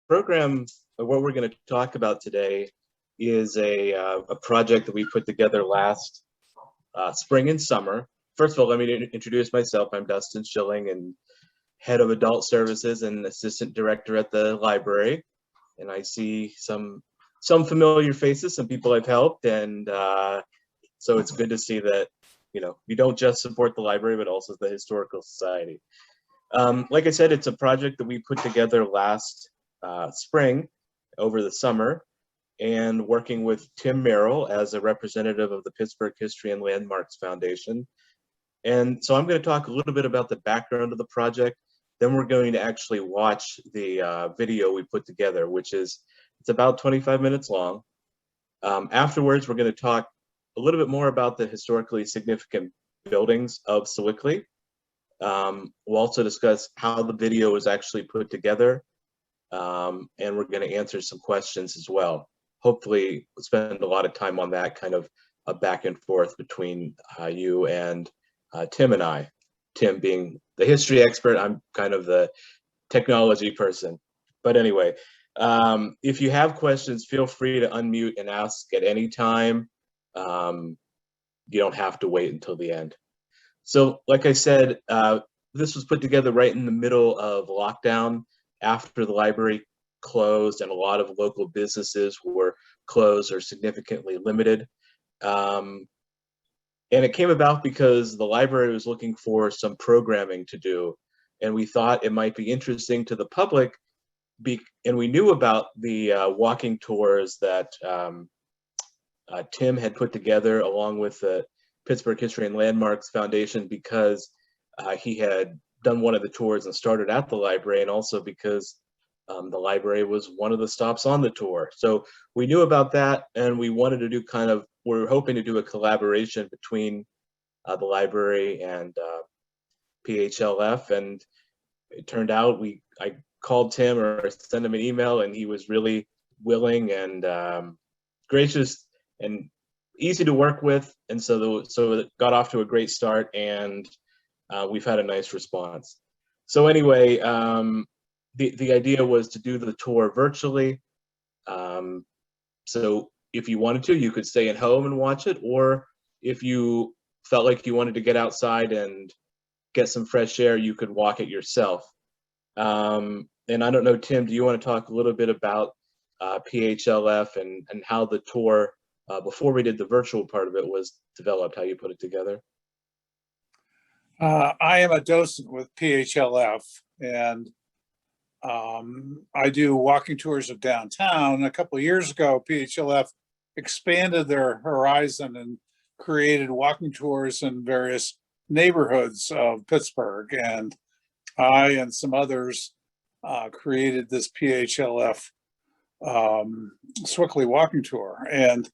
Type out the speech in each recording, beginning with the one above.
program, what we're going to talk about today is a project that we put together last spring and summer. First of all, let me introduce myself. I'm Dustin Shilling, and head of adult services and assistant director at the library. And I see some familiar faces, some people I've helped, and so it's good to see that you don't just support the library, but also the Historical Society. Like I said, it's a project that we put together last spring over the summer, and working with Tim Merrill as a representative of the Pittsburgh History and Landmarks Foundation. And so I'm going to talk a little bit about the background of the project. Then we're going to actually watch the video we put together, it's about 25 minutes long. Afterwards, we're going to talk a little bit more about the historically significant buildings of Sewickley. We'll also discuss how the video was actually put together, and we're going to answer some questions as well. Hopefully, we'll spend a lot of time on that, kind of a back and forth between you and Tim and I. Tim being the history expert, I'm kind of the technology person. But anyway, if you have questions, feel free to unmute and ask at any time. You don't have to wait until the end. So like I said, this was put together right in the middle of lockdown, after the library closed and a lot of local businesses were closed or significantly limited. And it came about because the library was looking for some programming to do, and we thought it might be interesting to the public, and we knew about the walking tours that Tim had put together along with the Pittsburgh History and Landmarks Foundation, because he had done one of the tours and started at the library, and also because the library was one of the stops on the tour. So we knew about that, and we wanted to do we were hoping to do a collaboration between the library and PHLF, and it turned out I called Tim or sent him an email, and he was really willing and gracious and easy to work with, and so it got off to a great start, and we've had a nice response. So anyway, the idea was to do the tour virtually. So if you wanted to, you could stay at home and watch it, or if you felt like you wanted to get outside and get some fresh air, you could walk it yourself. And I don't know, Tim, do you want to talk a little bit about PHLF and how the tour, before we did the virtual part of it, was developed, how you put it together? I am a docent with PHLF, and I do walking tours of downtown. A couple of years ago, PHLF expanded their horizon and created walking tours in various neighborhoods of Pittsburgh. And I and some others created this PHLF Swickley walking tour. And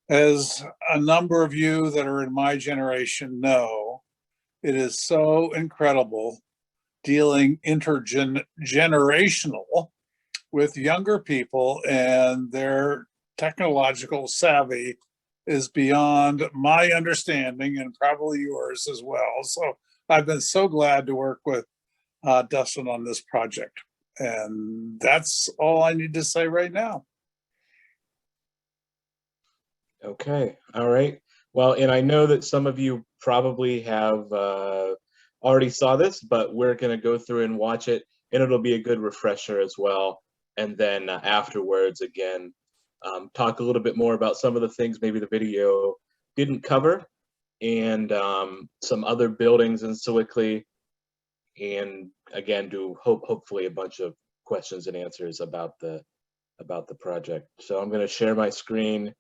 as a number of you that are in my generation know, it is so incredible dealing intergenerational with younger people, and their technological savvy is beyond my understanding and probably yours as well. So I've been so glad to work with Dustin on this project. And that's all I need to say right now. Okay, all right. Well, and I know that some of you probably have already saw this, but we're going to go through and watch it, and it'll be a good refresher as well. And then afterwards, again, talk a little bit more about some of the things maybe the video didn't cover, and some other buildings in Sewickley, and again, do hopefully a bunch of questions and answers about the project. So I'm going to share my screen,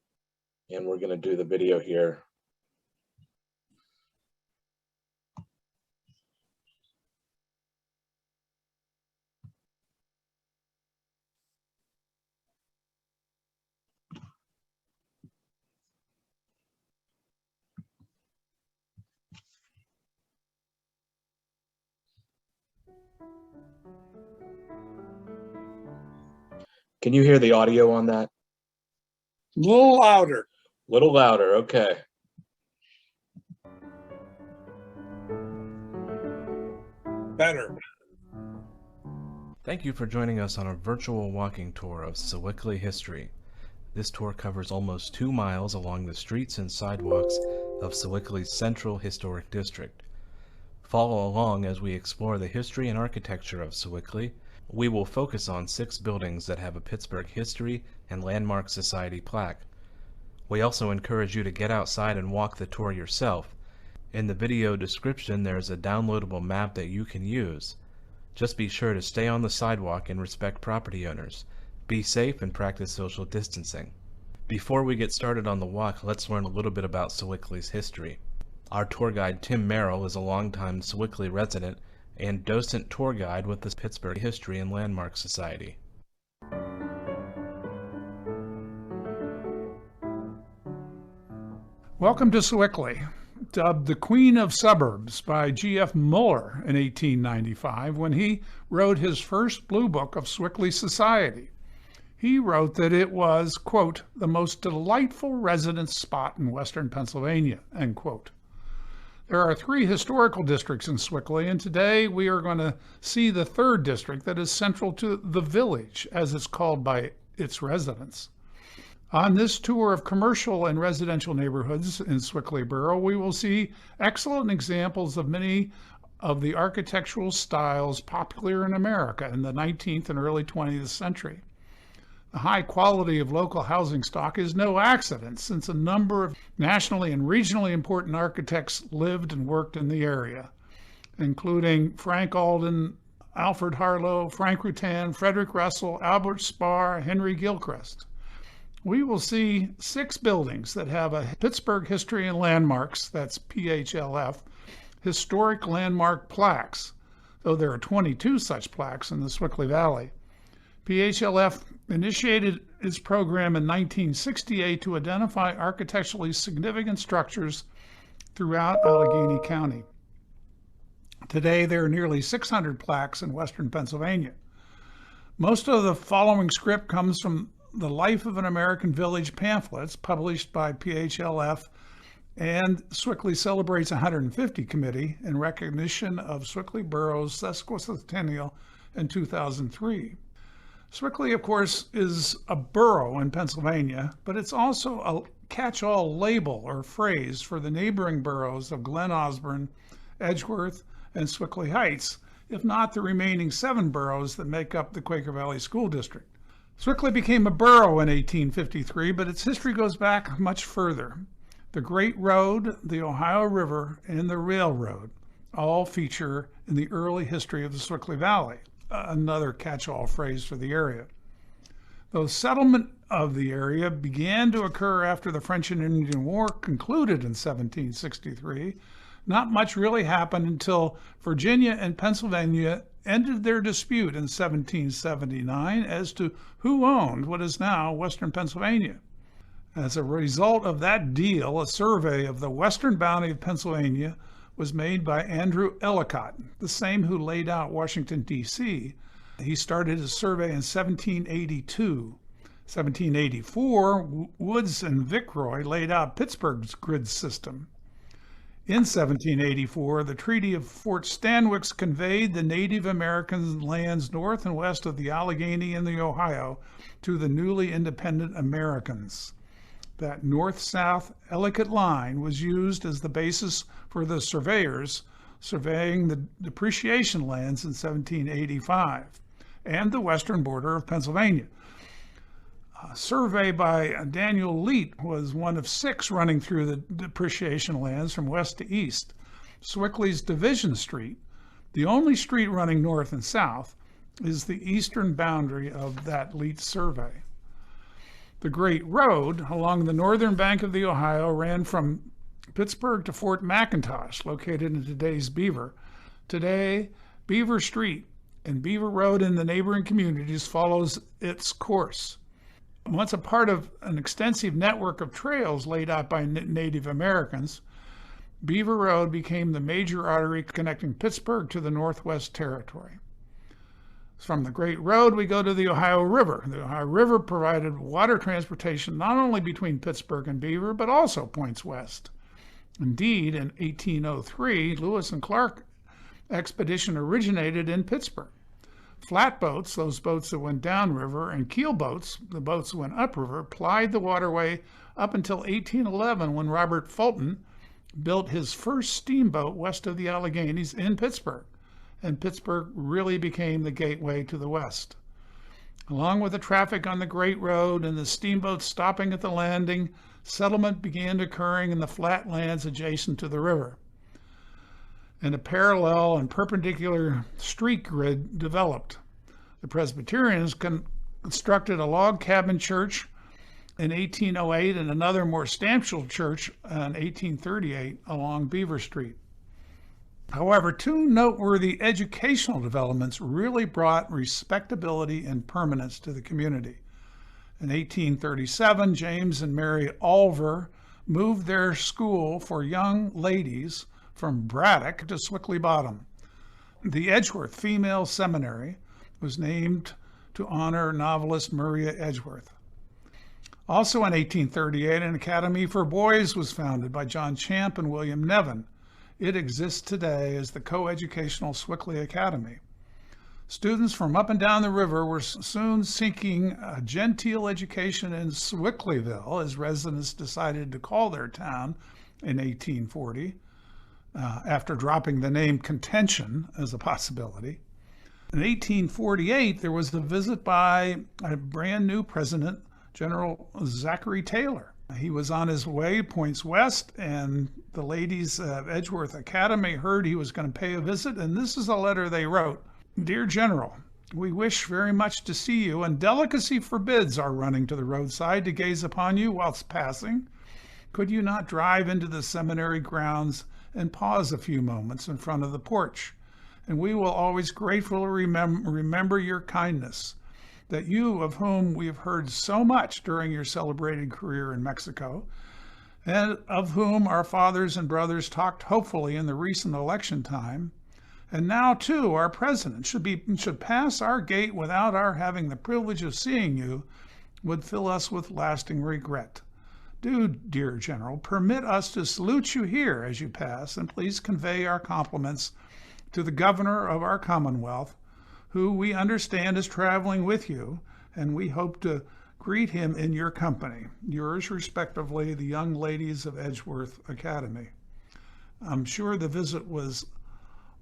and we're going to do the video here. Can you hear the audio on that? A little louder. A little louder, okay. Better. Thank you for joining us on a virtual walking tour of Sewickley history. This tour covers almost 2 miles along the streets and sidewalks of Sewickley's Central Historic District. Follow along as we explore the history and architecture of Sewickley. We will focus on 6 buildings that have a Pittsburgh History and Landmark Society plaque. We also encourage you to get outside and walk the tour yourself. In the video description, there is a downloadable map that you can use. Just be sure to stay on the sidewalk and respect property owners. Be safe and practice social distancing. Before we get started on the walk, let's learn a little bit about Sewickley's history. Our tour guide Tim Merrill is a longtime Swickley resident and docent tour guide with the Pittsburgh History and Landmark Society. Welcome to Sewickley, dubbed the Queen of Suburbs by G.F. Muller in 1895 when he wrote his first Blue Book of Swickley society. He wrote that it was, quote, the most delightful residence spot in western Pennsylvania, end quote. There are 3 historical districts in Swickley, and today we are going to see the 3rd district that is central to the village, as it's called by its residents. On this tour of commercial and residential neighborhoods in Swickley Borough, we will see excellent examples of many of the architectural styles popular in America in the 19th and early 20th century. The high quality of local housing stock is no accident, since a number of nationally and regionally important architects lived and worked in the area, including Frank Alden, Alfred Harlow, Frank Rutan, Frederick Russell, Albert Spar, Henry Gilchrist. We will see 6 buildings that have a Pittsburgh History and Landmarks, that's PHLF, historic landmark plaques, though there are 22 such plaques in the Swickley Valley. PHLF initiated its program in 1968 to identify architecturally significant structures throughout Allegheny County. Today, there are nearly 600 plaques in western Pennsylvania. Most of the following script comes from the Life of an American Village pamphlets published by PHLF, and Swickley celebrates 150 committee in recognition of Swickley Borough's sesquicentennial in 2003. Swickley, of course, is a borough in Pennsylvania, but it's also a catch-all label or phrase for the neighboring boroughs of Glen Osborne, Edgeworth, and Swickley Heights, if not the remaining 7 boroughs that make up the Quaker Valley School District. Swickley became a borough in 1853, but its history goes back much further. The Great Road, the Ohio River, and the railroad all feature in the early history of the Swickley Valley, another catch-all phrase for the area. Though settlement of the area began to occur after the French and Indian War concluded in 1763, not much really happened until Virginia and Pennsylvania ended their dispute in 1779 as to who owned what is now western Pennsylvania. As a result of that deal, a survey of the western boundary of Pennsylvania was made by Andrew Ellicott, the same who laid out Washington, D.C. He started his survey in 1782. 1784, Woods and Viceroy laid out Pittsburgh's grid system. In 1784, the Treaty of Fort Stanwix conveyed the Native American lands north and west of the Allegheny and the Ohio to the newly independent Americans. That north-south Ellicott line was used as the basis for the surveyors surveying the depreciation lands in 1785 and the western border of Pennsylvania. A survey by Daniel Leet was one of 6 running through the depreciation lands from west to east. Swickley's Division Street, the only street running north and south, is the eastern boundary of that Leet survey. The Great Road along the northern bank of the Ohio ran from Pittsburgh to Fort McIntosh, located in today's Beaver. Today, Beaver Street and Beaver Road in the neighboring communities follows its course. Once a part of an extensive network of trails laid out by Native Americans, Beaver Road became the major artery connecting Pittsburgh to the Northwest Territory. From the Great Road, we go to the Ohio River. The Ohio River provided water transportation not only between Pittsburgh and Beaver, but also points west. Indeed, in 1803, Lewis and Clark expedition originated in Pittsburgh. Flatboats, those boats that went downriver, and keelboats, the boats that went upriver, plied the waterway up until 1811 when Robert Fulton built his first steamboat west of the Alleghenies in Pittsburgh, and Pittsburgh really became the gateway to the west. Along with the traffic on the Great Road and the steamboats stopping at the landing, settlement began occurring in the flat lands adjacent to the river, and a parallel and perpendicular street grid developed. The Presbyterians constructed a log cabin church in 1808 and another more substantial church in 1838 along Beaver Street. However, two noteworthy educational developments really brought respectability and permanence to the community. In 1837, James and Mary Ulver moved their school for young ladies from Braddock to Swickley Bottom. The Edgeworth Female Seminary was named to honor novelist Maria Edgeworth. Also in 1838, an academy for boys was founded by John Champ and William Nevin. It exists today as the Coeducational Swickley Academy. Students from up and down the river were soon seeking a genteel education in Swickleyville, as residents decided to call their town in 1840. After dropping the name Contention as a possibility. In 1848, there was a visit by a brand new president, General Zachary Taylor. He was on his way, points west, and the ladies of Edgeworth Academy heard he was going to pay a visit, and this is a letter they wrote. Dear General, we wish very much to see you, and delicacy forbids our running to the roadside to gaze upon you whilst passing. Could you not drive into the seminary grounds and pause a few moments in front of the porch? And we will always gratefully remember your kindness, that you, of whom we have heard so much during your celebrated career in Mexico, and of whom our fathers and brothers talked hopefully in the recent election time, and now too our president should pass our gate without our having the privilege of seeing you, would fill us with lasting regret. Do, dear General, permit us to salute you here as you pass, and please convey our compliments to the governor of our Commonwealth, who we understand is traveling with you, and we hope to greet him in your company. Yours respectively, the young ladies of Edgeworth Academy. I'm sure the visit was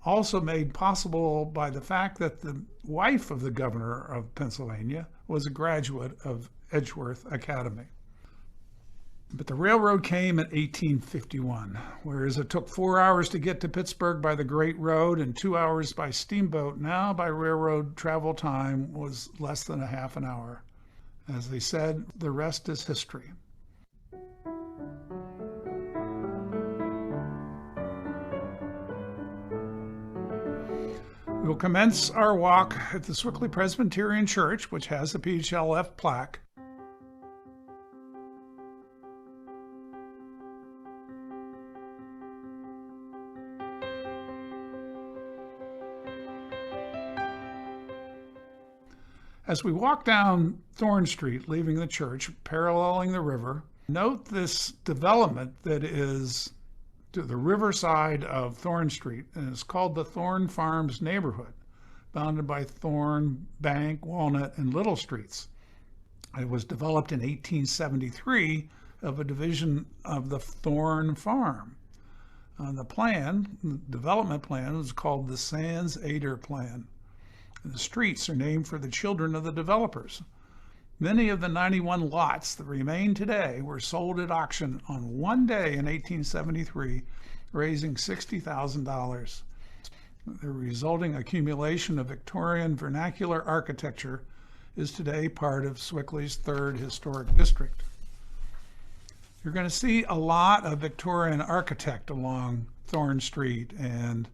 also made possible by the fact that the wife of the governor of Pennsylvania was a graduate of Edgeworth Academy. But the railroad came in 1851, whereas it took 4 hours to get to Pittsburgh by the Great Road and 2 hours by steamboat. Now by railroad, travel time was less than a half an hour. As they said, the rest is history. We'll commence our walk at the Swickley Presbyterian Church, which has a PHLF plaque. As we walk down Thorn Street, leaving the church, paralleling the river, note this development that is to the riverside of Thorn Street, and it's called the Thorn Farms neighborhood, bounded by Thorn, Bank, Walnut, and Little Streets. It was developed in 1873 of a division of the Thorn Farm. The development plan was called the Sands Ader Plan. The streets are named for the children of the developers. Many of the 91 lots that remain today were sold at auction on one day in 1873, raising $60,000. The resulting accumulation of Victorian vernacular architecture is today part of Swickley's 3rd Historic District. You're going to see a lot of Victorian architect along Thorn Street and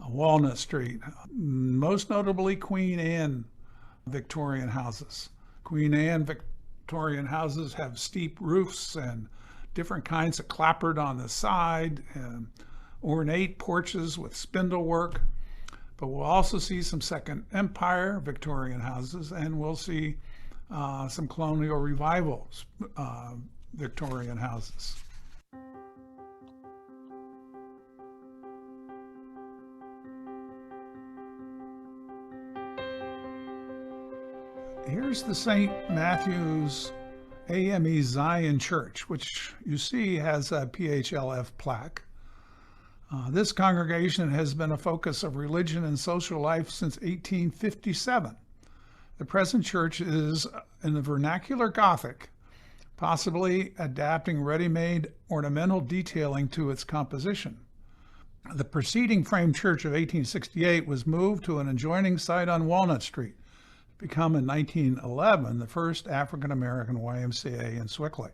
Walnut Street, most notably Queen Anne Victorian houses. Queen Anne Victorian houses have steep roofs and different kinds of clapboard on the side and ornate porches with spindle work. But we'll also see some Second Empire Victorian houses, and we'll see some colonial revival Victorian houses. Here's the St. Matthew's AME Zion Church, which you see has a PHLF plaque. This congregation has been a focus of religion and social life since 1857. The present church is in the vernacular Gothic, possibly adapting ready-made ornamental detailing to its composition. The preceding frame church of 1868 was moved to an adjoining site on Walnut Street, to become in 1911 the first African-American YMCA in Swickley.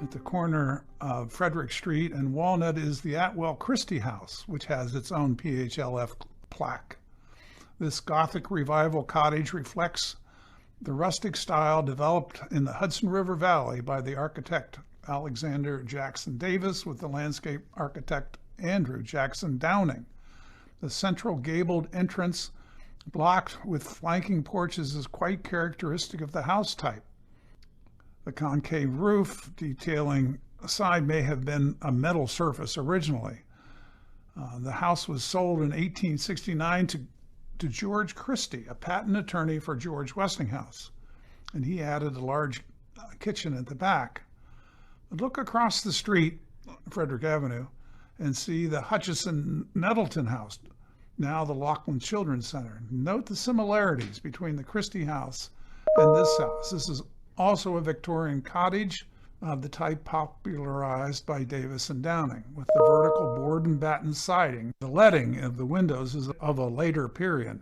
At the corner of Frederick Street and Walnut is the Atwell Christie House, which has its own PHLF plaque. This Gothic revival cottage reflects the rustic style developed in the Hudson River Valley by the architect Alexander Jackson Davis with the landscape architect Andrew Jackson Downing. The central gabled entrance, blocked with flanking porches, is quite characteristic of the house type. The concave roof detailing aside may have been a metal surface originally. The house was sold in 1869 to George Christie, a patent attorney for George Westinghouse, and he added a large kitchen at the back. Look across the street, Frederick Avenue, and see the Hutchison Nettleton House, now the Laughlin Children's Center. Note the similarities between the Christie House and this house. This is also a Victorian cottage of the type popularized by Davis and Downing, with the vertical board and batten siding. The leading of the windows is of a later period.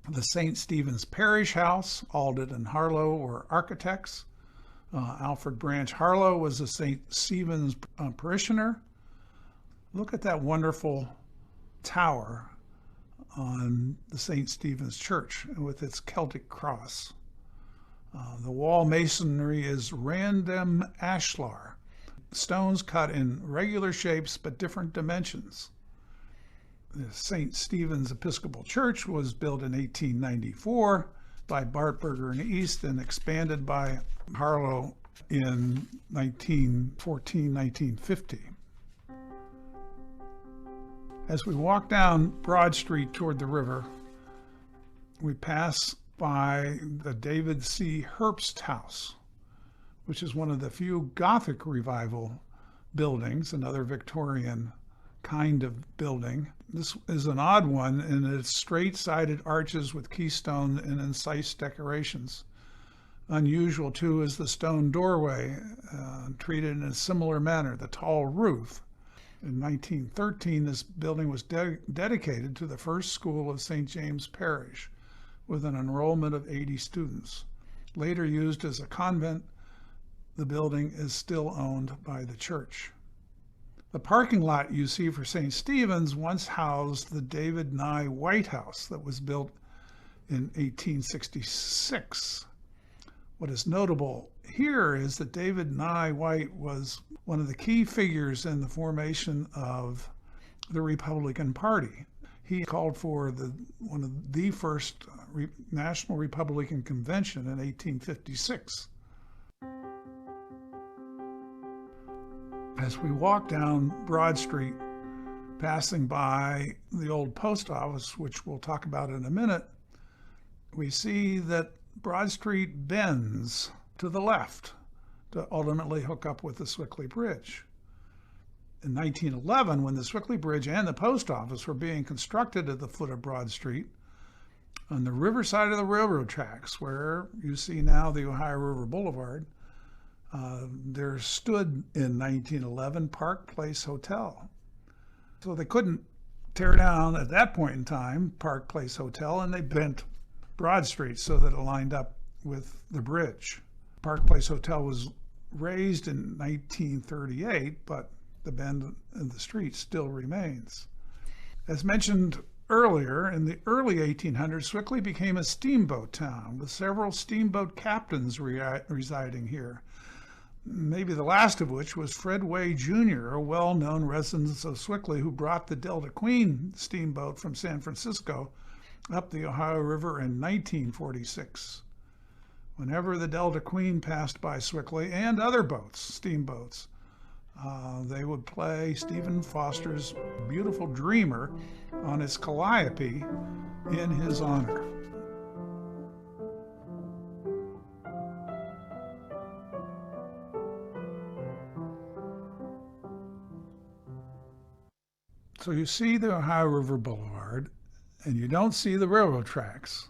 The St. Stephen's Parish House, Alded and Harlow were architects. Alfred Branch Harlow was a St. Stephen's parishioner. Look at that wonderful tower on the St. Stephen's Church with its Celtic cross. The wall masonry is random ashlar, stones cut in regular shapes but different dimensions. The St. Stephen's Episcopal Church was built in 1894 by Bartberger and East and expanded by Harlow in 1914-1950. As we walk down Broad Street toward the river, we pass by the David C. Herbst House, which is one of the few Gothic revival buildings, another Victorian kind of building. This is an odd one in its straight-sided arches with keystone and incise decorations. Unusual, too, is the stone doorway, treated in a similar manner, the tall roof. In 1913, this building was dedicated to the first school of St. James Parish, with an enrollment of 80 students. Later used as a convent, the building is still owned by the church. The parking lot you see for St. Stephen's once housed the David Nye White House that was built in 1866. What is notable here is that David Nye White was one of the key figures in the formation of the Republican Party. He called for one of the first National Republican Convention in 1856. As we walk down Broad Street, passing by the old post office, which we'll talk about in a minute, we see that Broad Street bends to the left to ultimately hook up with the Swickley Bridge. In 1911, when the Swickley Bridge and the post office were being constructed at the foot of Broad Street, on the river side of the railroad tracks, where you see now the Ohio River Boulevard, there stood in 1911 Park Place Hotel. So they couldn't tear down at that point in time Park Place Hotel, and they bent Broad Street so that it lined up with the bridge. Park Place Hotel was raised in 1938, but the bend in the street still remains. As mentioned earlier, in the early 1800s, Swickley became a steamboat town with several steamboat captains residing here, maybe the last of which was Fred Way Jr., a well-known resident of Swickley who brought the Delta Queen steamboat from San Francisco up the Ohio River in 1946. Whenever the Delta Queen passed by Swickley and other boats, steamboats, They would play Stephen Foster's Beautiful Dreamer on its calliope in his honor. So you see the Ohio River Boulevard, and you don't see the railroad tracks.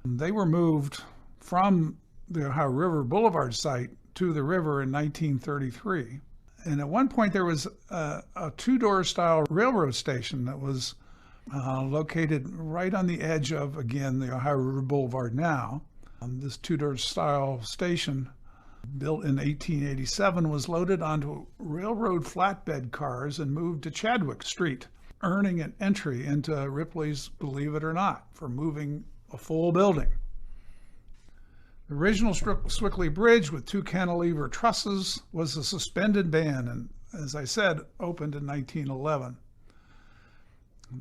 They were moved from the Ohio River Boulevard site to the river in 1933. And at one point there was a two-door style railroad station that was located right on the edge of, again, the Ohio River Boulevard now. This two-door style station, built in 1887, was loaded onto railroad flatbed cars and moved to Chadwick Street, earning an entry into Ripley's Believe It or Not for moving a full building. The original Swickley Bridge with two cantilever trusses was a suspended band and, as I said, opened in 1911.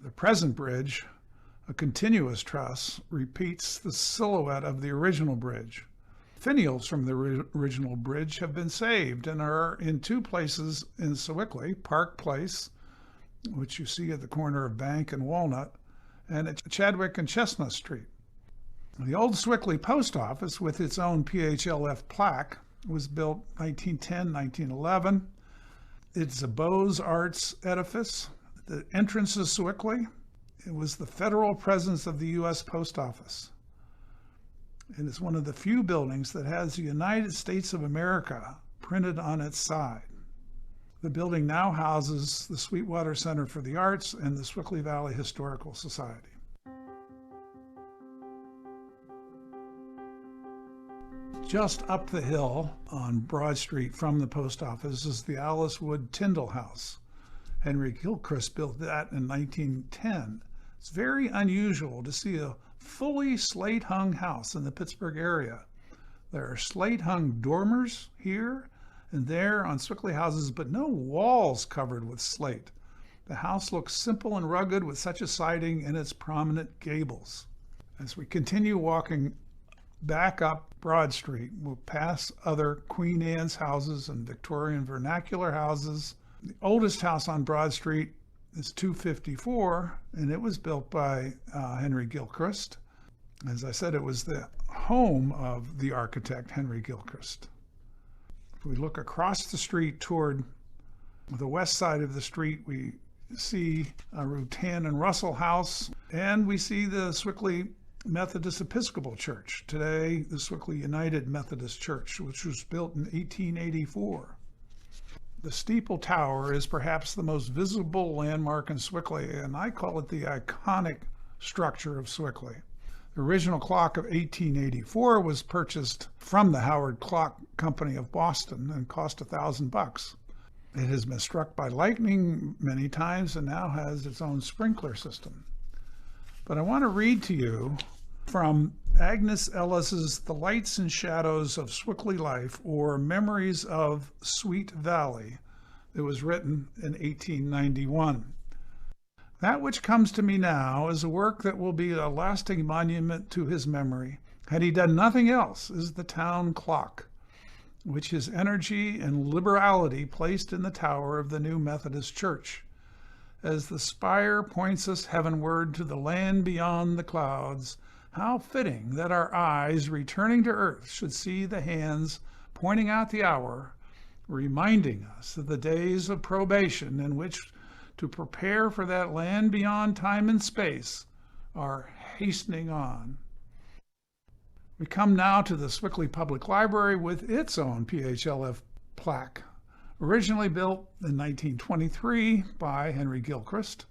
The present bridge, a continuous truss, repeats the silhouette of the original bridge. Finials from the original bridge have been saved and are in two places in Sewickley, Park Place, which you see at the corner of Bank and Walnut, and at Chadwick and Chestnut Street. The old Swickley Post Office, with its own PHLF plaque, was built 1910, 1911. It's a Beaux-Arts edifice. The entrance is Sewickley. It was the federal presence of the U.S. Post Office. It is one of the few buildings that has the United States of America printed on its side. The building now houses the Sweetwater Center for the Arts and the Swickley Valley Historical Society. Just up the hill on Broad Street from the post office is the Alice Wood Tyndall House. Henry Gilchrist built that in 1910. It's very unusual to see a fully slate-hung house in the Pittsburgh area. There are slate-hung dormers here and there on Swickley houses, but no walls covered with slate. The house looks simple and rugged with such a siding in its prominent gables. As we continue walking back up Broad Street, we'll pass other Queen Anne's houses and Victorian vernacular houses. The oldest house on Broad Street is 254, and it was built by Henry Gilchrist. As I said, it was the home of the architect Henry Gilchrist. If we look across the street toward the west side of the street, we see a Rutan and Russell House, and we see the Swickley Methodist Episcopal Church, today the Swickley United Methodist Church, which was built in 1884. The Steeple Tower is perhaps the most visible landmark in Swickley, and I call it the iconic structure of Swickley. The original clock of 1884 was purchased from the Howard Clock Company of Boston and cost $1,000. It has been struck by lightning many times and now has its own sprinkler system. But I want to read to you from Agnes Ellis's The Lights and Shadows of Swickley Life, or Memories of Sweet Valley. It was written in 1891. That which comes to me now is a work that will be a lasting monument to his memory. Had he done nothing else, is the town clock, which his energy and liberality placed in the tower of the new Methodist Church. As the spire points us heavenward to the land beyond the clouds, how fitting that our eyes, returning to earth, should see the hands pointing out the hour, reminding us of the days of probation in which, to prepare for that land beyond time and space, are hastening on. We come now to the Swickley Public Library with its own PHLF plaque, originally built in 1923 by Henry Gilchrist,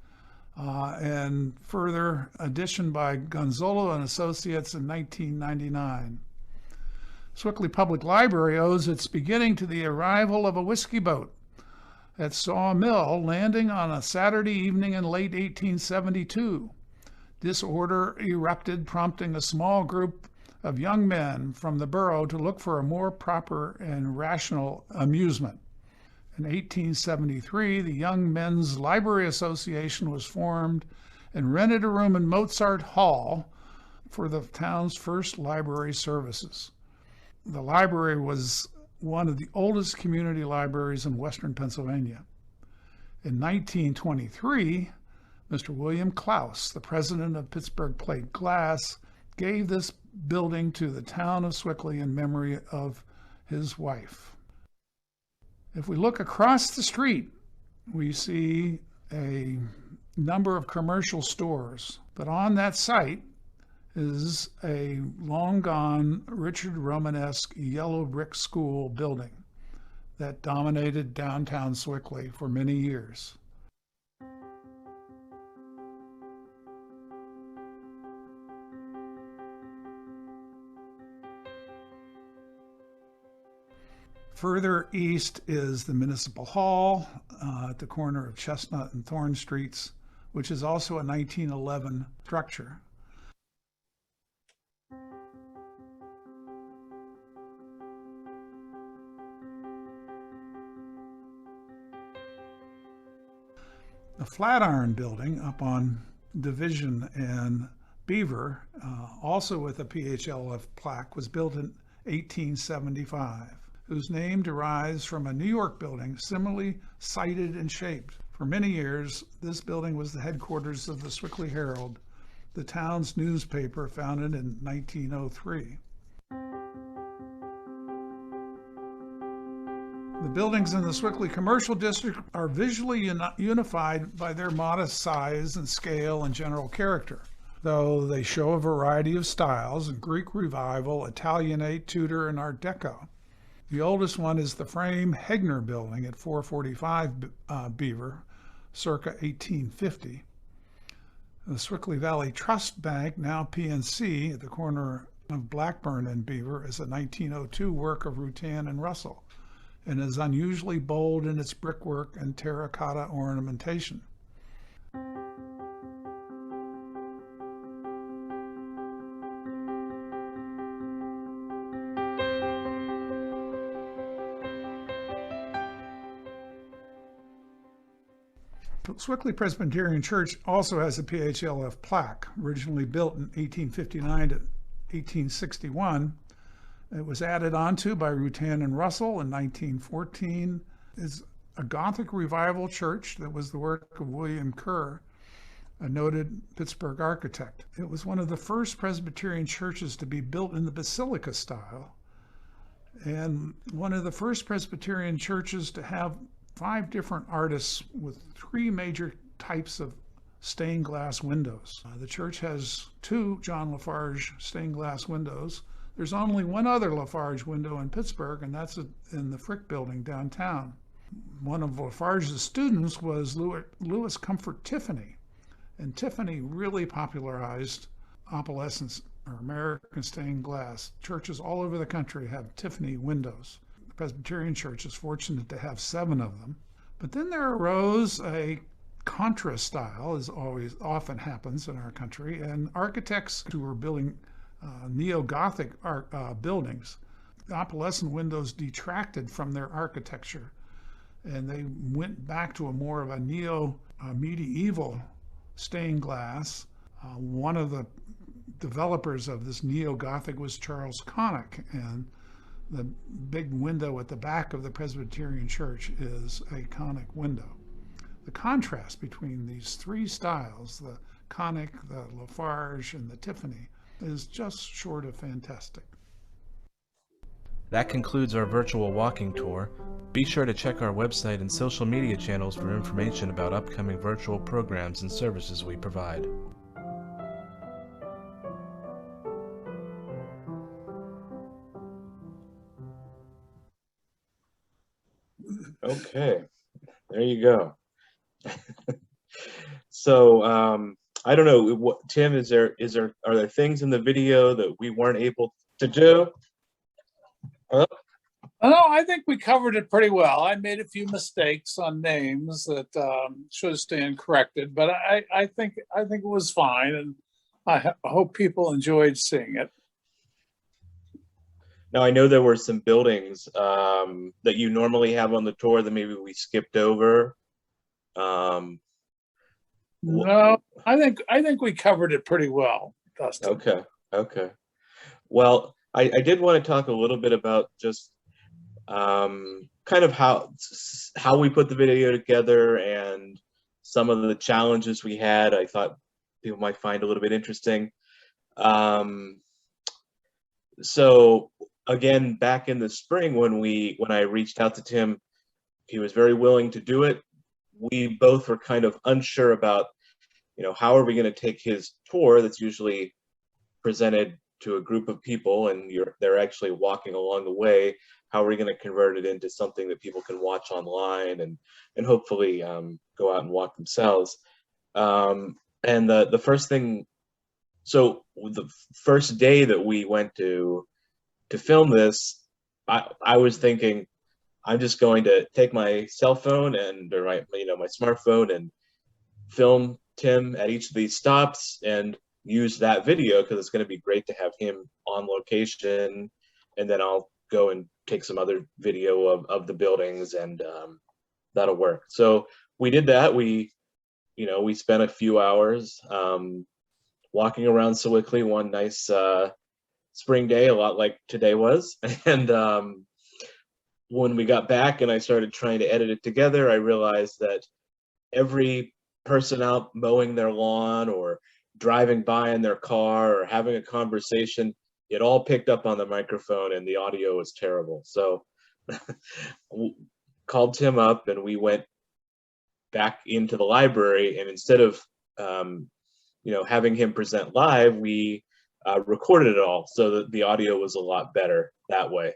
and further addition by Gonzalo and Associates in 1999. Swickley Public Library owes its beginning to the arrival of a whiskey boat at Saw Mill, landing on a Saturday evening in late 1872. Disorder erupted, prompting a small group of young men from the borough to look for a more proper and rational amusement. In 1873, the Young Men's Library Association was formed and rented a room in Mozart Hall for the town's first library services. The library was one of the oldest community libraries in Western Pennsylvania. In 1923, Mr. William Klaus, the president of Pittsburgh Plate Glass, gave this building to the town of Swickley in memory of his wife. If we look across the street, we see a number of commercial stores, but on that site is a long-gone Richard Romanesque yellow brick school building that dominated downtown Swickley for many years. Further east is the Municipal Hall at the corner of Chestnut and Thorn Streets, which is also a 1911 structure. The Flatiron Building up on Division and Beaver, also with a PHLF plaque, was built in 1875. Whose name derives from a New York building similarly sited and shaped. For many years, this building was the headquarters of the Swickley Herald, the town's newspaper founded in 1903. The buildings in the Swickley Commercial District are visually unified by their modest size and scale and general character, though they show a variety of styles in Greek Revival, Italianate, Tudor, and Art Deco. The oldest one is the frame Hegner building at 445 Beaver, circa 1850. The Swickley Valley Trust Bank, now PNC, at the corner of Blackburn and Beaver, is a 1902 work of Rutan and Russell, and is unusually bold in its brickwork and terracotta ornamentation. Swickley Presbyterian Church also has a PHLF plaque, originally built in 1859 to 1861. It was added onto by Rutan and Russell in 1914. It's a Gothic revival church that was the work of William Kerr, a noted Pittsburgh architect. It was one of the first Presbyterian churches to be built in the basilica style, and one of the first Presbyterian churches to have 5 different artists with 3 major types of stained glass windows. The church has 2 John Lafarge stained glass windows. There's only one other Lafarge window in Pittsburgh, and that's in the Frick building downtown. One of Lafarge's students was Louis Comfort Tiffany, and Tiffany really popularized opalescence, or American stained glass. Churches all over the country have Tiffany windows. Presbyterian Church is fortunate to have 7 of them. But then there arose a contra style, as always often happens in our country, and architects who were building neo-Gothic buildings, the opalescent windows detracted from their architecture, and they went back to a more of a medieval stained glass. One of the developers of this neo-Gothic was Charles Connick, and the big window at the back of the Presbyterian Church is a Connick window. The contrast between these 3 styles, the Connick, the Lafarge, and the Tiffany, is just short of fantastic. That concludes our virtual walking tour. Be sure to check our website and social media channels for information about upcoming virtual programs and services we provide. Okay, there you go. So I don't know, Tim, are there things in the video that we weren't able to do? No, I think we covered it pretty well. I made a few mistakes on names that should stand corrected, but I think it was fine, and I hope people enjoyed seeing it. Now, I know there were some buildings that you normally have on the tour that maybe we skipped over. No, I think we covered it pretty well, Dustin. Okay. Well, I did want to talk a little bit about just kind of how we put the video together and some of the challenges we had. I thought people might find a little bit interesting. So again, back in the spring when I reached out to Tim, he was very willing to do it. We both were kind of unsure about, how are we going to take his tour that's usually presented to a group of people and they're actually walking along the way. How are we going to convert it into something that people can watch online and hopefully go out and walk themselves? And the first thing, so the first day that we went to film this, I was thinking, I'm just going to take my cell phone or my smartphone and film Tim at each of these stops and use that video because it's going to be great to have him on location, and then I'll go and take some other video of the buildings, and that'll work. So we did that. We spent a few hours walking around Sewickley one nice spring day, a lot like today was. And when we got back and I started trying to edit it together, I realized that every person out mowing their lawn or driving by in their car or having a conversation, it all picked up on the microphone and the audio was terrible. So called Tim up and we went back into the library, and instead of having him present live, we recorded it all so that the audio was a lot better that way.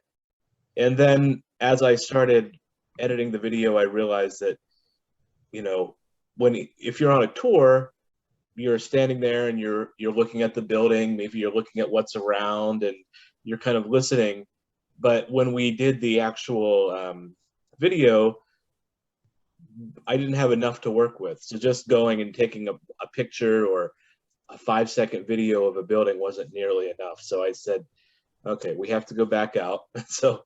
And then as I started editing the video, I realized that, if you're on a tour, you're standing there and you're looking at the building, maybe you're looking at what's around and you're kind of listening. But when we did the actual video, I didn't have enough to work with. So just going and taking a picture or a 5-second video of a building wasn't nearly enough. So I said, okay, we have to go back out. So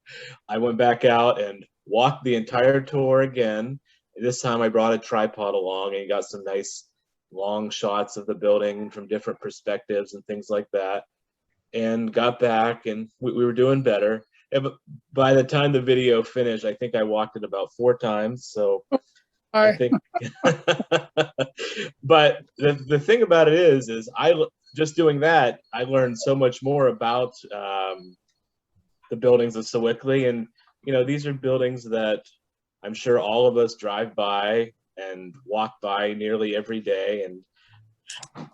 I went back out and walked the entire tour again. This time I brought a tripod along and got some nice long shots of the building from different perspectives and things like that, and got back, and we were doing better. And by the time the video finished, I think I walked it about 4 times. So I think, but the thing about it is just doing that, I learned so much more about the buildings of Sewickley. And, these are buildings that I'm sure all of us drive by and walk by nearly every day. And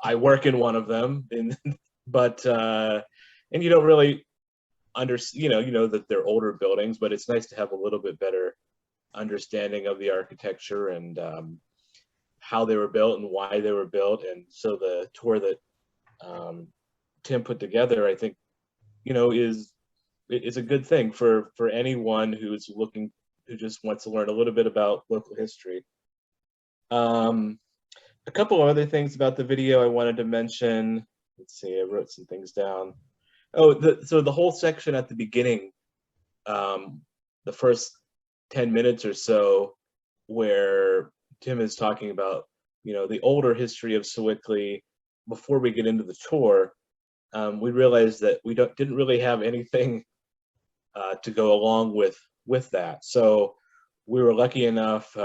I work in one of them, and you don't really understand, that they're older buildings, but it's nice to have a little bit better understanding of the architecture and how they were built and why they were built. And so the tour that Tim put together, I think, is a good thing for anyone who just wants to learn a little bit about local history. A couple of other things about the video I wanted to mention. Let's see, I wrote some things down. So the whole section at the beginning, the first 10 minutes or so, where Tim is talking about, the older history of Sewickley before we get into the tour, we realized that we didn't really have anything to go along with that. So we were lucky enough,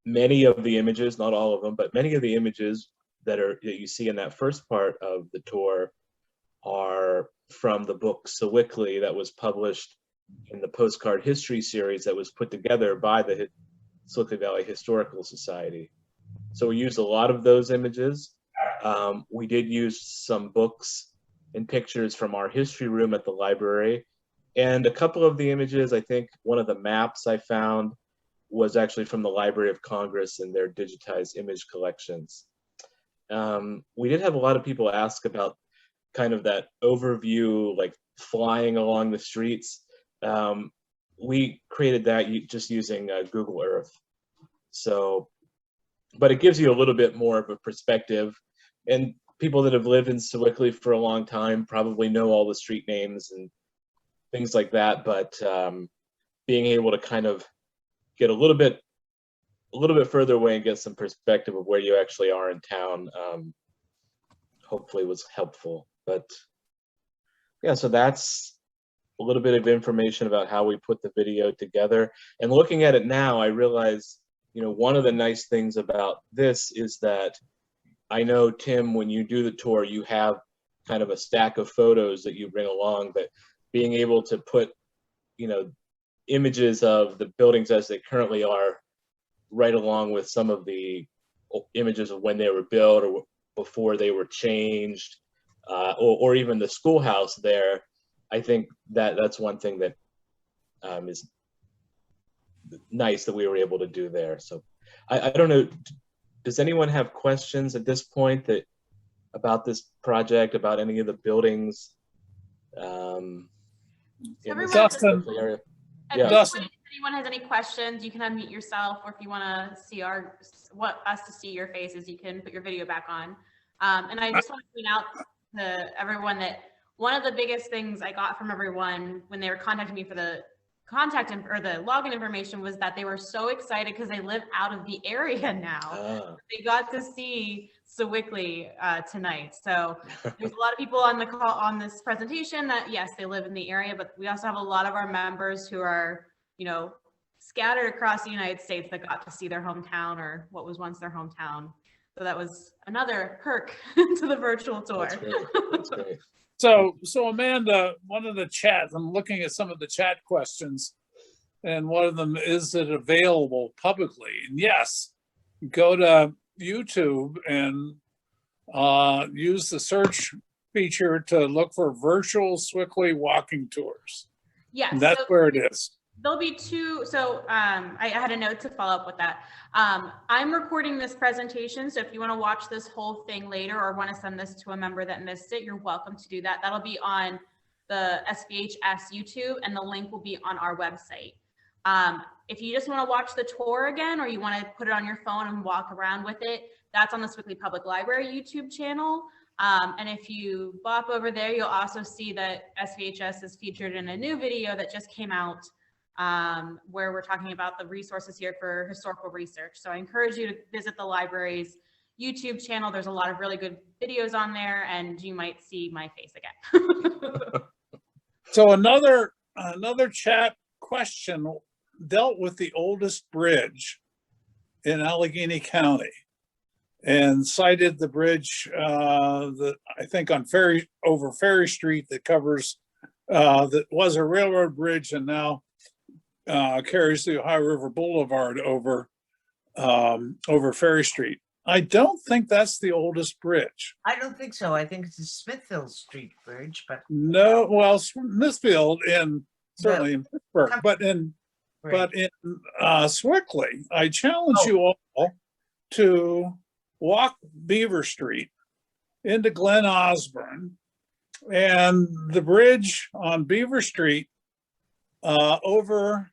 many of the images, not all of them, but many of the images that you see in that first part of the tour are from the book Sewickley that was published in the postcard history series that was put together by the Sewickley Valley Historical Society. So we used a lot of those images. We did use some books and pictures from our history room at the library. And a couple of the images, I think one of the maps I found was actually from the Library of Congress and their digitized image collections. We did have a lot of people ask about kind of that overview, like flying along the streets. We created that just using Google Earth. So, but it gives you a little bit more of a perspective, and people that have lived in Sewickley for a long time probably know all the street names and things like that. But being able to kind of get a little bit further away and get some perspective of where you actually are in town, hopefully was helpful. But yeah, so that's a little bit of information about how we put the video together. And looking at it now, I realize, you know, one of the nice things about this is that I know, Tim, when you do the tour, you have kind of a stack of photos that you bring along, but being able to put, you know, images of the buildings as they currently are right along with some of the images of when they were built or before they were changed, or even the schoolhouse there, I think that that's one thing that is nice that we were able to do there. So I don't know, does anyone have questions at this point that about this project, about any of the buildings in this Dustin, area? At Yeah. this point, if anyone has any questions, you can unmute yourself, or if you want to see us to see your faces, you can put your video back on. And I just want to point out to everyone that one of the biggest things I got from everyone when they were contacting me for the or the login information was that they were so excited because they live out of the area now. They got to see Sewickley tonight. So there's a lot of people on the call on this presentation that, yes, they live in the area, but we also have a lot of our members who are, you know, scattered across the United States that got to see their hometown or what was once their hometown. So that was another perk to the virtual tour. That's great. That's great. So Amanda, one of the chats, I'm looking at some of the chat questions, and one of them, is it available publicly? And yes, go to YouTube and use the search feature to look for virtual Swickley walking tours. Yes. And that's where it is. There'll be two. So I had a note to follow up with that. I'm recording this presentation. So if you want to watch this whole thing later or want to send this to a member that missed it, you're welcome to do that. That'll be on the SVHS YouTube, and the link will be on our website. If you just want to watch the tour again, or you want to put it on your phone and walk around with it, that's on the Swickley Public Library YouTube channel. And if you bop over there, you'll also see that SVHS is featured in a new video that just came out, where we're talking about the resources here for historical research. So I encourage you to visit the library's YouTube channel. There's a lot of really good videos on there, and you might see my face again. So another chat question dealt with the oldest bridge in Allegheny County and cited the bridge that I think on over Ferry Street that covers, that was a railroad bridge and now carries the Ohio River Boulevard over Ferry Street. I don't think that's the oldest bridge. I don't think so. I think it's the Smithfield Street Bridge, but No, well, Smithfield certainly in Pittsburgh, but in Swickley, I challenge you all to walk Beaver Street into Glen Osborne, and the bridge on Beaver Street over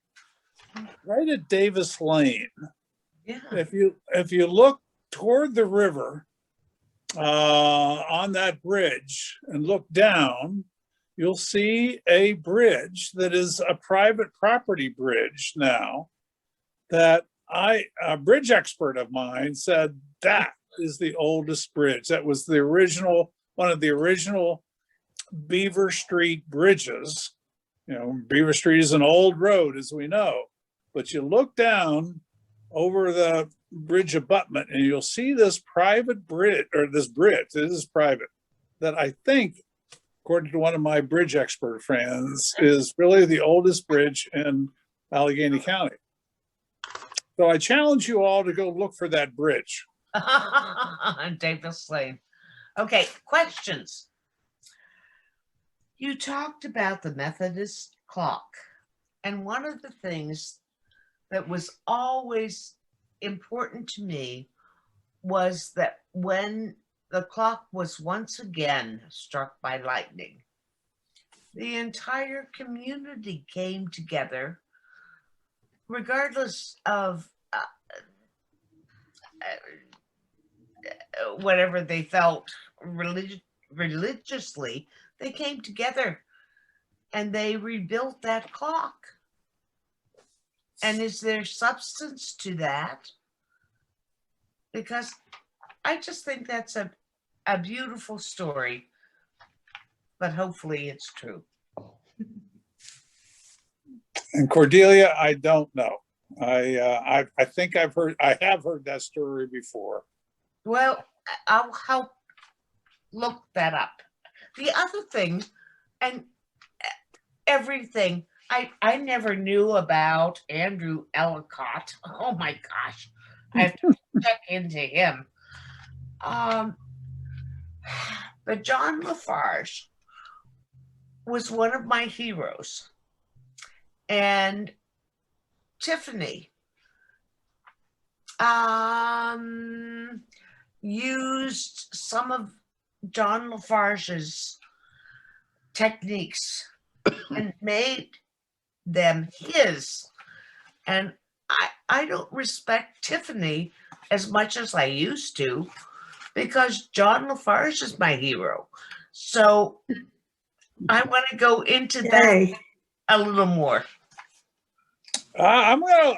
right at Davis Lane. yeah. If you look toward the river on that bridge and look down, you'll see a bridge that is a private property bridge now, that a bridge expert of mine said that is the oldest bridge. That was the original, one of the original Beaver Street bridges. You know, Beaver Street is an old road, as we know, but you look down over the bridge abutment and you'll see this private bridge, or this bridge, this is private, that I think, according to one of my bridge expert friends, is really the oldest bridge in Allegheny County. So I challenge you all to go look for that bridge. Davis Lane. Okay, questions. You talked about the Methodist clock, and one of the things that was always important to me was that when the clock was once again struck by lightning, the entire community came together, regardless of whatever they felt religiously. They came together and they rebuilt that clock. And is there substance to that? Because I just think that's a beautiful story, but hopefully it's true. And Cordelia, I don't know. I think I have heard that story before. Well, I'll help look that up. The other thing, and everything, I never knew about Andrew Ellicott. Oh my gosh, I have to check into him. But John Lafarge was one of my heroes. And Tiffany used some of John Lafarge's techniques and made them his. And I don't respect Tiffany as much as I used to, because John Lafarge is my hero. So I want to go into that a little more. I'm gonna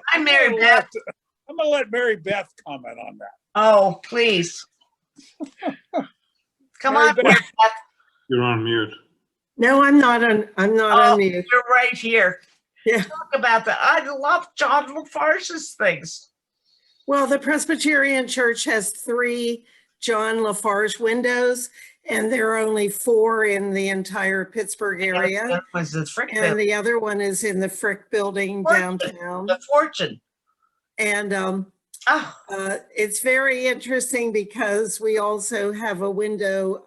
let Mary Beth comment on that. Oh, please. Come Mary on, Beth. Mary Beth. You're on mute. No, I'm not on mute. You're right here. Yeah. Talk about that. I love John Lafarge's things. Well, the Presbyterian Church has 3 John Lafarge windows, and there are only 4 in the entire Pittsburgh area. That was the Frick And building. the other one is in the Frick building Fortune. downtown. The Fortune. And it's very interesting because we also have a window,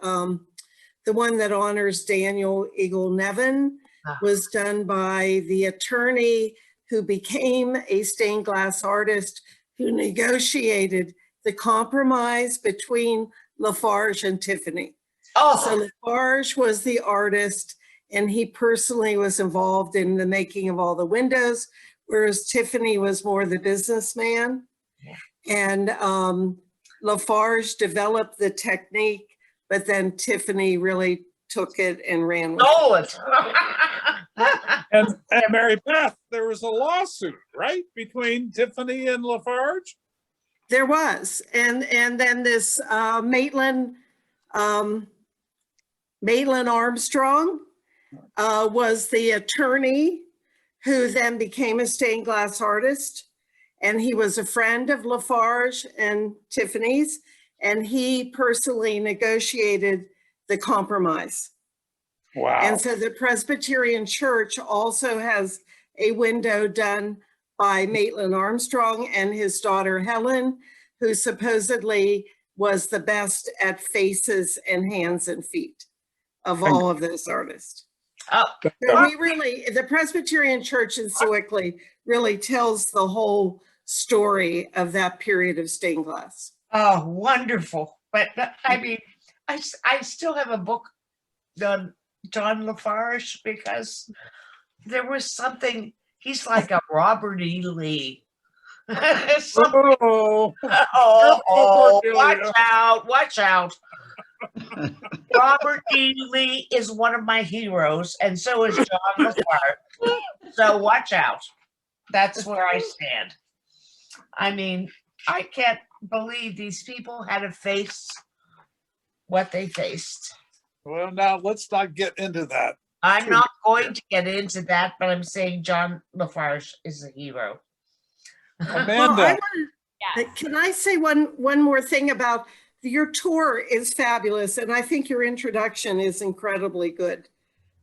the one that honors Daniel Eagle Nevin was done by the attorney who became a stained glass artist who negotiated the compromise between Lafarge and Tiffany. So Lafarge was the artist, and he personally was involved in the making of all the windows, whereas Tiffany was more the businessman. And Lafarge developed the technique, but then Tiffany really took it and ran with it. And Mary Beth, there was a lawsuit, right, between Tiffany and Lafarge? There was, and then this Maitland Armstrong was the attorney who then became a stained glass artist, and he was a friend of Lafarge and Tiffany's, and he personally negotiated the compromise. Wow. And so the Presbyterian Church also has a window done by Maitland Armstrong and his daughter Helen, who supposedly was the best at faces and hands and feet of all of those artists. So we really, the Presbyterian Church in Sewickley really tells the whole story of that period of stained glass. Oh, wonderful. But I mean, I still have a book on John Lafarge because there was something, he's like a Robert E. Lee. Oh, Watch out. Robert E. Lee is one of my heroes, and so is John Lafarge. So watch out. That's where I stand. I mean, I can't believe these people had to face what they faced. well, now let's not get into that. I'm not going to get into that, but I'm saying John Lafarge is a hero. Amanda, Can I say one more thing about your tour is fabulous, and I think your introduction is incredibly good,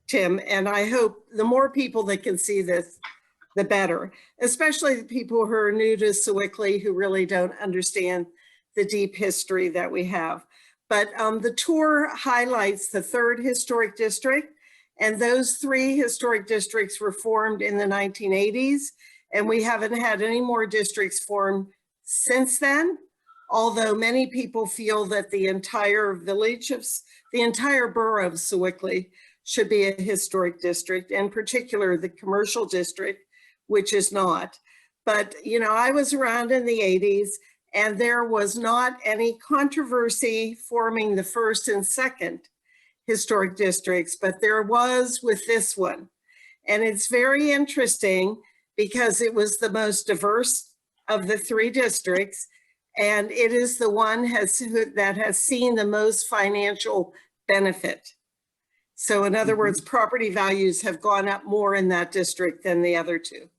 Tim, and I hope the more people that can see this, the better, especially the people who are new to Sewickley who really don't understand the deep history that we have. But the tour highlights the 3rd historic district, and those 3 historic districts were formed in the 1980s, and we haven't had any more districts formed since then, although many people feel that the entire village of, the entire borough of Sewickley should be a historic district, in particular the commercial district, which is not. But, you know, I was around in the 80s, and there was not any controversy forming the 1st and 2nd historic districts, but there was with this one. And it's very interesting because it was the most diverse of the 3 districts, and it is the one that has seen the most financial benefit. So in other words, property values have gone up more in that district than the other two.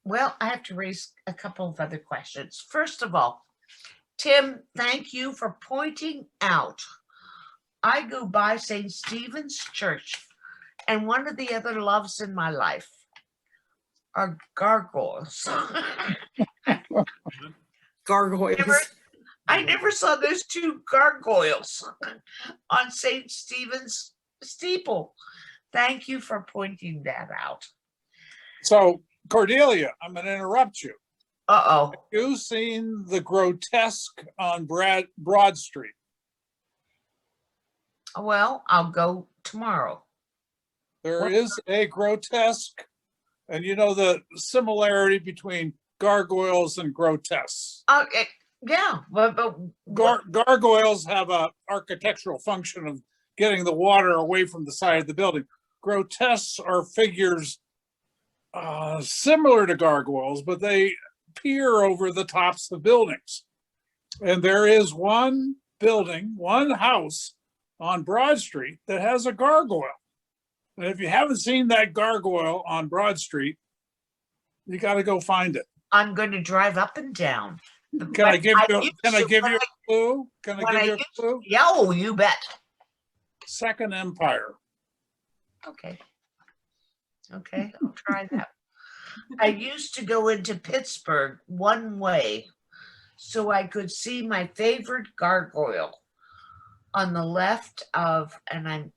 Well, I have to raise a couple of other questions. First of all, Tim, thank you for pointing out. I go by St. Stephen's Church, and one of the other loves in my life are gargoyles. Gargoyles. I never saw those two gargoyles on St. Stephen's steeple. Thank you for pointing that out. So Cordelia, I'm going to interrupt you. Uh-oh. Have you seen the grotesque on Broad Street? Well, I'll go tomorrow. There is a grotesque, and you know the similarity between gargoyles and grotesques. Yeah, but Gargoyles have a architectural function of getting the water away from the side of the building. Grotesques are figures similar to gargoyles, but they peer over the tops of buildings. And there is one building, one house on Broad Street that has a gargoyle. And if you haven't seen that gargoyle on Broad Street, you got to go find it. I'm going to drive up and down. Can I give you a clue? Can I give you a clue? Yeah, oh, you bet. Second Empire. Okay. Okay, I'll try that. I used to go into Pittsburgh one way so I could see my favorite gargoyle on the left of, and I'm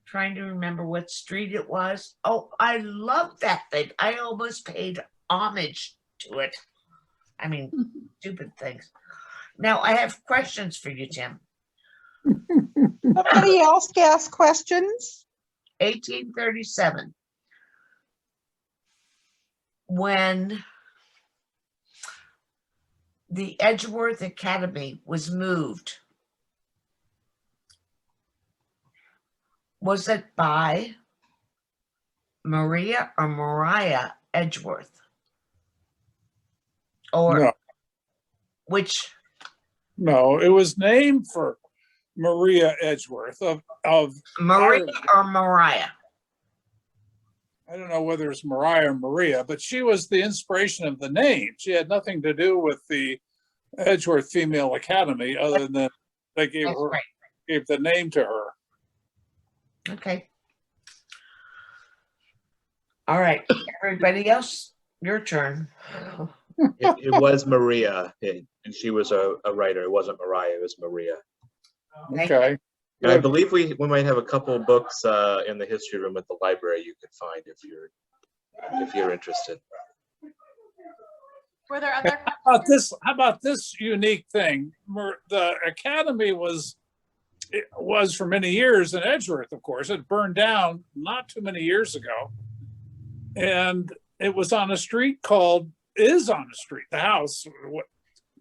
trying to remember what street it was. Oh, I love that thing. I almost paid homage to it. I mean, stupid things. Now I have questions for you, Tim. Somebody else ask questions? 1837. When the Edgeworth Academy was moved, was it by Maria or Mariah Edgeworth? Or No. which? No, it was named for Maria Edgeworth of Maria Ireland. or Mariah? I don't know whether it's Mariah or Maria, but she was the inspiration of the name. She had nothing to do with the Edgeworth Female Academy other than they gave That's her right. gave the name to her. Okay. All right, everybody else, your turn. It was Maria, and she was a writer. It wasn't Mariah, it was Maria. Thank Okay. And I believe we might have a couple of books in the history room at the library you could find if you're interested. Were there other How about this unique thing? The academy was for many years in Edgeworth, of course. It burned down not too many years ago. And it was on a street the house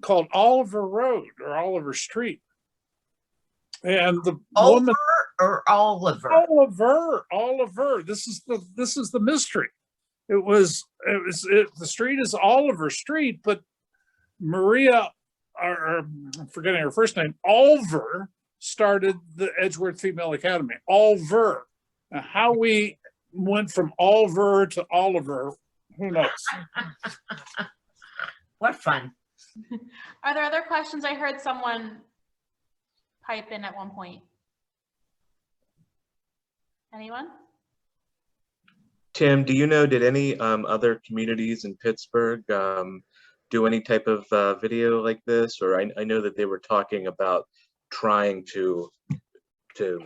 called Oliver Road or Oliver Street. And the woman, Or Oliver? Oliver. This is the mystery. The street is Oliver Street, but Maria, or I'm forgetting her first name, Oliver, started the Edgeworth Female Academy. Oliver. Now, how we went from Oliver to Oliver, who knows? What fun. Are there other questions? I heard someone pipe in at one point. Anyone? Tim, do you know, did any other communities in Pittsburgh do any type of video like this? Or I know that they were talking about trying to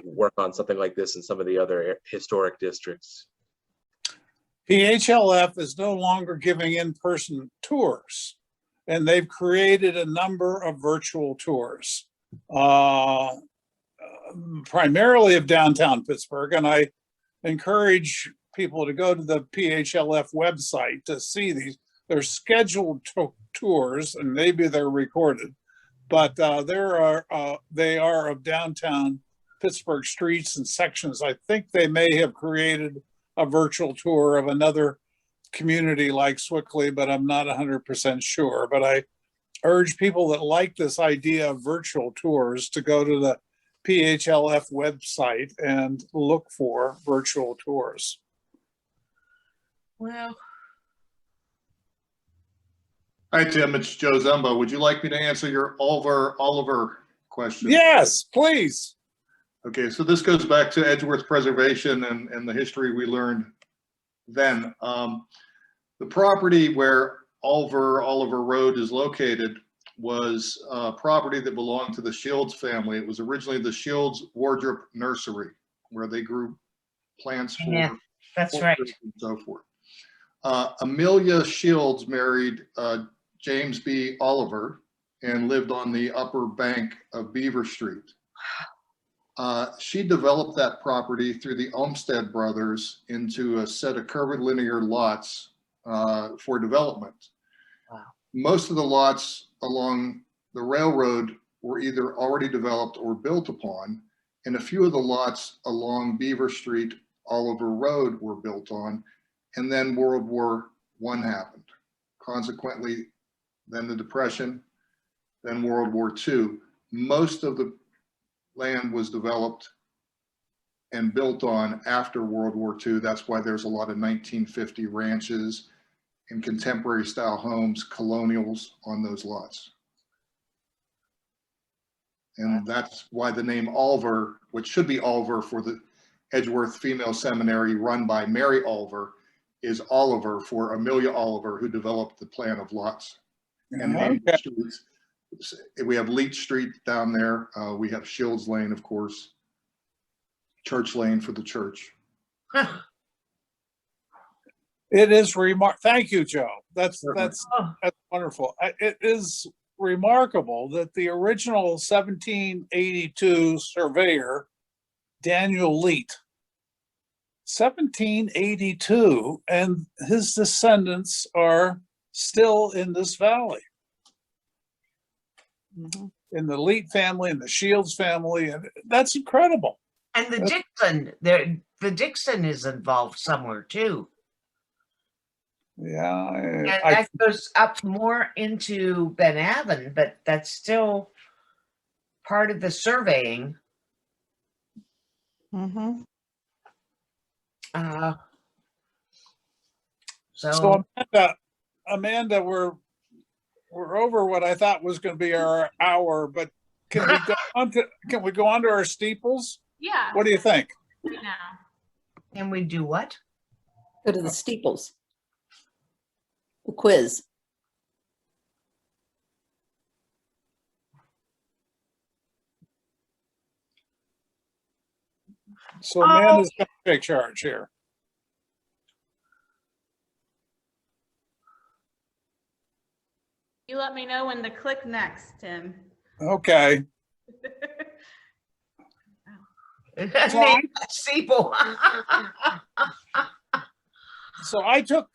work on something like this in some of the other historic districts. PHLF is no longer giving in-person tours, and they've created a number of virtual tours, primarily of downtown Pittsburgh. And I encourage people to go to the PHLF website to see these. They're scheduled tours, and maybe they're recorded, but they are of downtown Pittsburgh streets and sections. I think they may have created a virtual tour of another community like Swickley, but I'm not 100% sure. But I urge people that like this idea of virtual tours to go to the PHLF website and look for virtual tours. Well, Hi, Tim, it's Joe Zumbo. Would you like me to answer your Oliver question? Yes, please. Okay, so this goes back to Edgeworth preservation and the history we learned then. The property where Oliver Road is located was property that belonged to the Shields family. It was originally the Shields Wardrop Nursery, where they grew plants for yeah, that's right. and so forth. Amelia Shields married James B. Oliver and lived on the upper bank of Beaver Street. She developed that property through the Olmsted brothers into a set of curvilinear lots for development. Wow. Most of the lots along the railroad were either already developed or built upon, and a few of the lots along Beaver Street, Oliver Road were built on, and then World War I happened. Consequently, then the Depression, then World War II. Most of the land was developed and built on after World War II. That's why there's a lot of 1950 ranches and contemporary style homes, colonials on those lots. And that's why the name Oliver, which should be Oliver for the Edgeworth Female Seminary run by Mary Oliver, is Oliver for Amelia Oliver, who developed the plan of lots and named the streets. We have Leach Street down there. We have Shields Lane, of course. Church Lane for the church. It is Thank you, Joe. That's Oh, wonderful. It is remarkable that the original 1782 surveyor, Daniel Leet, 1782, and his descendants are still in this valley. In the Leet family and the Shields family, and that's incredible. and the Dixon, the Dixon is involved somewhere too. Yeah, And that goes up more into Ben Avon, but that's still part of the surveying. Mhm. so Amanda, we're over what I thought was going to be our hour, but can we go on to our steeples? Yeah, What do you think? right now. Can we do what? Go to the steeples. The quiz. So Amanda's going to take charge here. You let me know when to click next, Tim. Okay. Name Steeple. So I took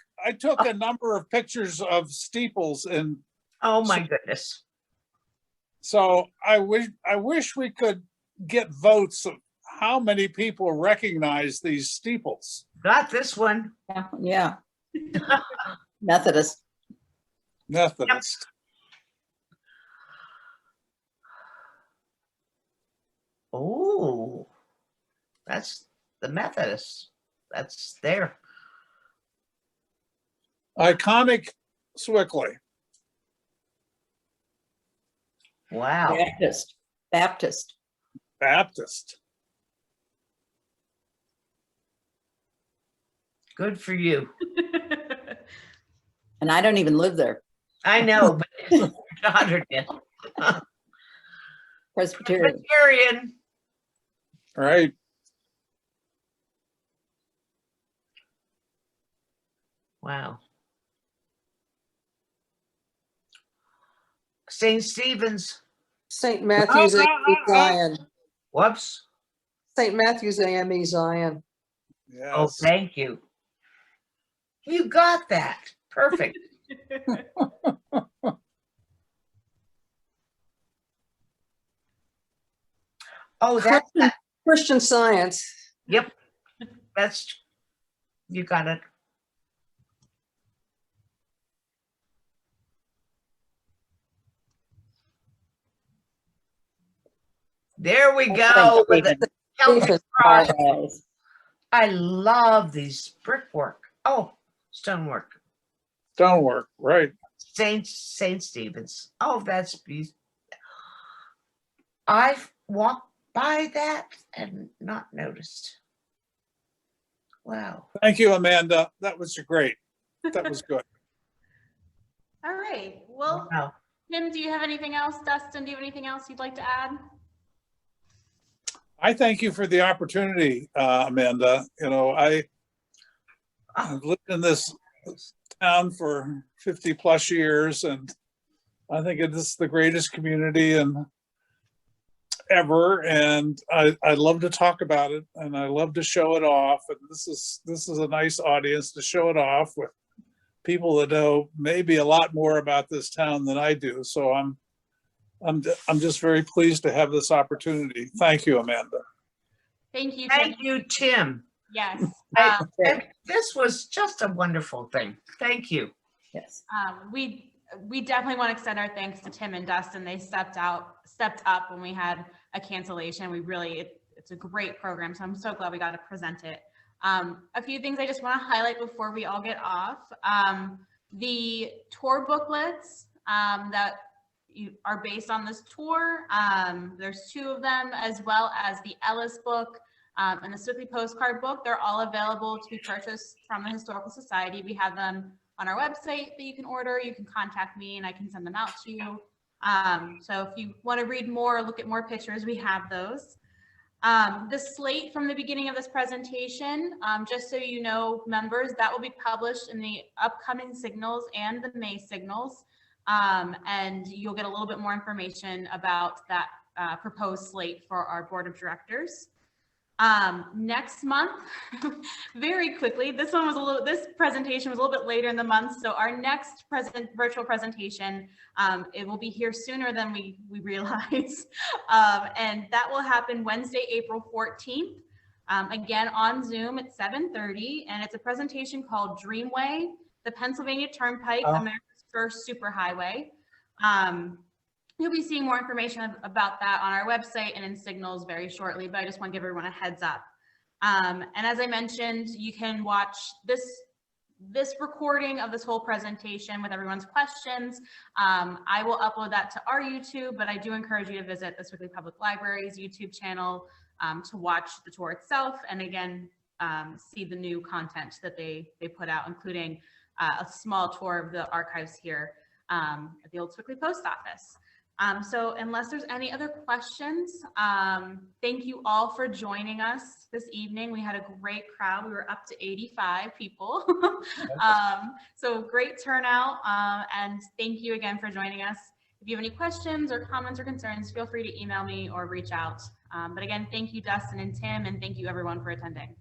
a number of pictures of steeples, and Oh my goodness. so I wish we could get votes of how many people recognize these steeples. Got this one. Yeah. Methodist. Methodist. Oh, that's the Methodist. That's there. Iconic Swickley. Wow. Baptist. Baptist. Good for you. And I don't even live there. I know, but your daughter did. Presbyterian. Presbyterian. Right. Wow. St. Stephen's. St. Matthew's AME Zion. Whoops. St. Matthew's AME Zion. Yes. Oh, thank you. You got that. Perfect. Oh, that's, Christian Science. yep. That's, you got it. There we go. with the Celtic Stephen. cross. Always. I love these brickwork. Oh, stonework. Stonework, right. Saint Stephen's. Oh, that's beautiful. I've walked by that and not noticed. Wow. Thank you, Amanda. That was great. That was good. All right. Well, Wow. Tim, do you have anything else? Dustin, do you have anything else you'd like to add? I thank you for the opportunity, Amanda. You know, I've lived in this town for 50 plus years, and I think it is the greatest community and ever. And I love to talk about it, and I love to show it off. And this is a nice audience to show it off with people that know maybe a lot more about this town than I do. So I'm just very pleased to have this opportunity. Thank you, Amanda. Thank you, Tim. Thank you, Tim. Yes. And this was just a wonderful thing. Thank you. Yes. We definitely want to extend our thanks to Tim and Dustin. They stepped up when we had a cancellation. It's a great program, so I'm so glad we got to present it. A few things I just want to highlight before we all get off. The tour booklets that are based on this tour. There's 2 of them, as well as the Ellis book and the Swickley postcard book. They're all available to be purchased from the Historical Society. We have them on our website that you can order. You can contact me and I can send them out to you. So if you want to read more or look at more pictures, we have those. The slate from the beginning of this presentation, just so you know, members, that will be published in the upcoming signals and the May signals. And you'll get a little bit more information about that proposed slate for our board of directors. Next month, very quickly, this presentation was a little bit later in the month. So our next virtual presentation, it will be here sooner than we realize. And that will happen Wednesday, April 14th, again on Zoom at 7:30. And it's a presentation called Dreamway, the Pennsylvania Turnpike, America's first superhighway. You'll be seeing more information about that on our website and in signals very shortly, but I just want to give everyone a heads up. And as I mentioned, you can watch this recording of this whole presentation with everyone's questions. I will upload that to our YouTube, but I do encourage you to visit the Swickley Public Library's YouTube channel to watch the tour itself, and again, see the new content that they put out, including a small tour of the archives here at the old Swickley Post Office. So unless there's any other questions, thank you all for joining us this evening. We had a great crowd. We were up to 85 people. So great turnout, and thank you again for joining us. If you have any questions or comments or concerns, feel free to email me or reach out. But again, thank you, Dustin and Tim, and thank you everyone for attending.